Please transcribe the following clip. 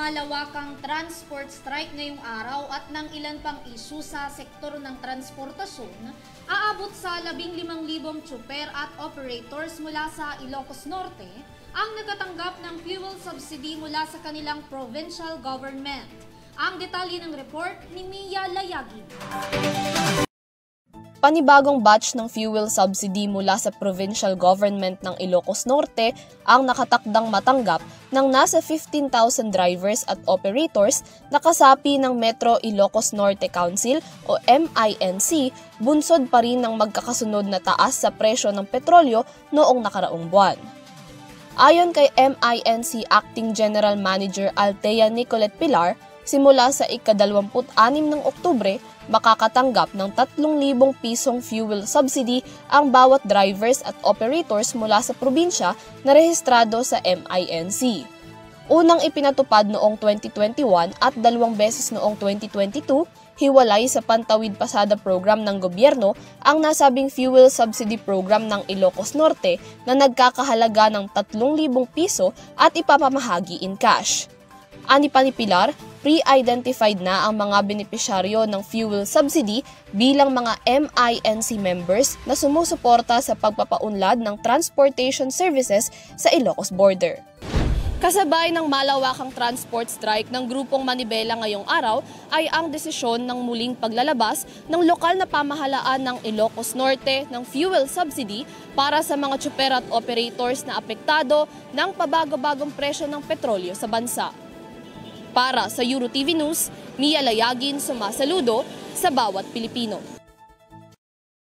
malawakang transport strike ngayong araw at ng ilan pang isu sa sektor ng transportasyon, aabot sa 15,000 tsuper at operators mula sa Ilocos Norte ang nagatanggap ng fuel subsidy mula sa kanilang provincial government. Ang detalye ng report ni Mia Layagin. Panibagong batch ng fuel subsidy mula sa provincial government ng Ilocos Norte ang nakatakdang matanggap ng nasa 15,000 drivers at operators na kasapi ng Metro Ilocos Norte Council o MINC, bunsod pa rin ng magkakasunod na taas sa presyo ng petrolyo noong nakaraang buwan. Ayon kay MINC Acting General Manager Althea Nicolette Pilar, simula sa ika-26 ng Oktubre, makakatanggap ng 3,000 pisong fuel subsidy ang bawat drivers at operators mula sa probinsya na rehistrado sa MINC. Unang ipinatupad noong 2021 at 2 beses noong 2022, hiwalay sa Pantawid Pasada program ng gobyerno ang nasabing fuel subsidy program ng Ilocos Norte na nagkakahalaga ng 3,000 piso at ipapamahagi in cash. Ani pa ni Pilar, pre-identified na ang mga benepisyaryo ng fuel subsidy bilang mga MINC members na sumusuporta sa pagpapaunlad ng transportation services sa Ilocos border. Kasabay ng malawakang transport strike ng grupong Manibela ngayong araw ay ang desisyon ng muling paglalabas ng lokal na pamahalaan ng Ilocos Norte ng fuel subsidy para sa mga tsuper at operators na apektado ng pabago-bagong presyo ng petrolyo sa bansa. Para sa EuroTV News, Mia Layagin, sumasaludo sa bawat Pilipino.